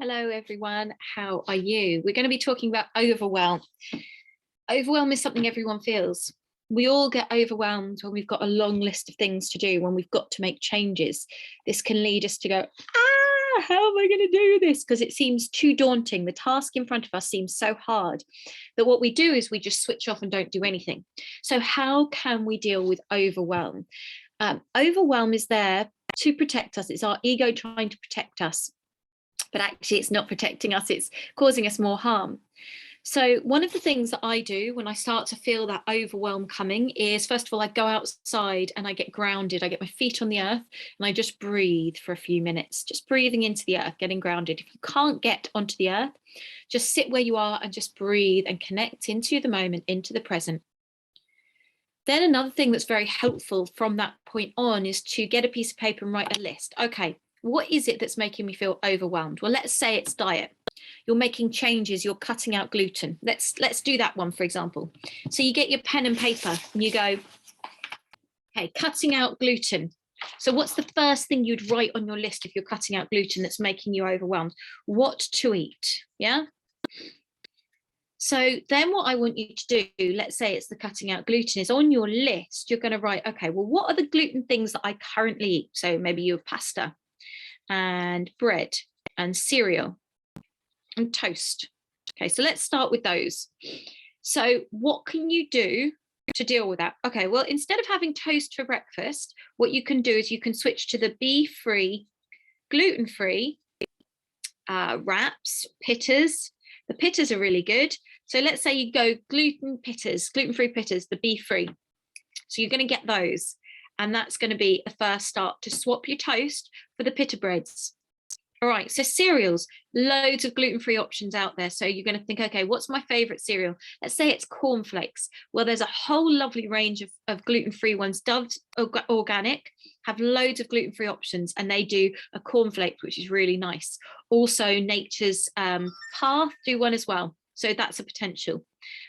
Hello everyone, how are you? We're going to be talking about overwhelm. Overwhelm is something everyone feels. We all get overwhelmed when we've got a long list of things to do, when we've got to make changes. This can lead us to go, how am I going to do this? Because it seems too daunting. The task in front of us seems so hard that what we do is we just switch off and don't do anything. So how can we deal with overwhelm? Overwhelm is there to protect us. It's our ego trying to protect us. But actually it's not protecting us, it's causing us more harm. So one of the things that I do when I start to feel that overwhelm coming is, first of all, I go outside and I get grounded. I get my feet on the earth and I just breathe for a few minutes, just breathing into the earth, getting grounded. If you can't get onto the earth, just sit where you are and just breathe and connect into the moment, into the present. Then another thing that's very helpful from that point on is to get a piece of paper and write a list. Okay, what is it that's making me feel overwhelmed? Well, let's say it's diet. You're making changes, you're cutting out gluten. Let's do that one, for example. So you get your pen and paper and you go, okay, cutting out gluten. So what's the first thing you'd write on your list if you're cutting out gluten that's making you overwhelmed? What to eat, yeah? So then what I want you to do, let's say it's the cutting out gluten, is on your list, you're going to write, okay, well, what are the gluten things that I currently eat? So maybe you have pasta and bread and cereal and toast. Okay, so let's start with those. So what can you do to deal with that? Okay, well, instead of having toast for breakfast, what you can do is you can switch to the bee-free, gluten-free wraps, pittas. The pittas are really good. So let's say you go gluten-free pittas, the bee-free. So you're going to get those. And that's going to be a first start to swap your toast for the pita breads. All right, so cereals, loads of gluten-free options out there. So you're going to think, okay, what's my favorite cereal? Let's say it's cornflakes. Well, there's a whole lovely range of gluten-free ones. Dove's Organic have loads of gluten-free options, and they do a cornflake, which is really nice. Also, Nature's Path do one as well. So that's a potential.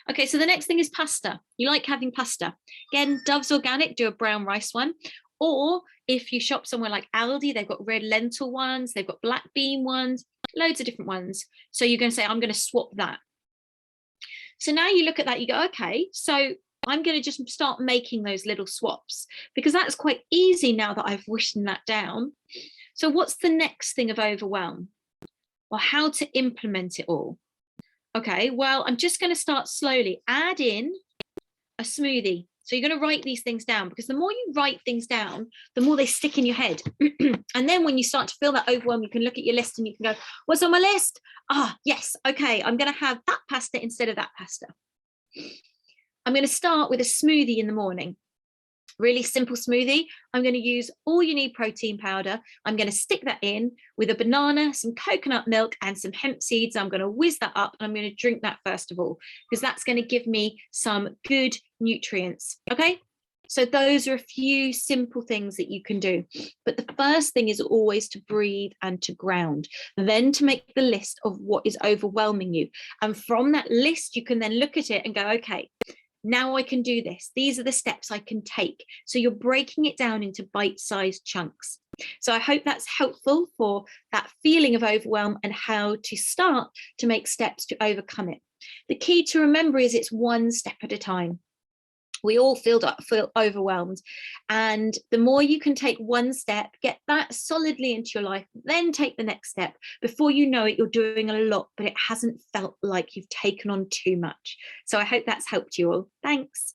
Okay, so the next thing is pasta. You like having pasta. Again, Dove's Organic do a brown rice one. Or if you shop somewhere like Aldi, they've got red lentil ones, they've got black bean ones, loads of different ones. So you're going to say, I'm going to swap that. So now you look at that, you go, okay, so I'm going to just start making those little swaps, because that's quite easy now that I've written that down. So what's the next thing of overwhelm? Well, how to implement it all. Okay, well, I'm just going to start slowly. Add in a smoothie. So you're going to write these things down, because the more you write things down, the more they stick in your head. And then when you start to feel that overwhelm, you can look at your list and you can go, what's on my list? Yes, okay, I'm going to have that pasta instead of that pasta. I'm going to start with a smoothie in the morning. Really simple smoothie. I'm going to use all you need protein powder. I'm going to stick that in with a banana, some coconut milk and some hemp seeds. I'm going to whiz that up and I'm going to drink that first of all, because that's going to give me some good nutrients. Okay, so those are a few simple things that you can do. But the first thing is always to breathe and to ground, then to make the list of what is overwhelming you. And from that list, you can then look at it and go, okay, now I can do this. These are the steps I can take. So you're breaking it down into bite-sized chunks. So I hope that's helpful for that feeling of overwhelm and how to start to make steps to overcome it. The key to remember is it's one step at a time. We all feel overwhelmed, and the more you can take one step, get that solidly into your life, then take the next step. Before you know it, you're doing a lot, but it hasn't felt like you've taken on too much. So I hope that's helped you all. Thanks.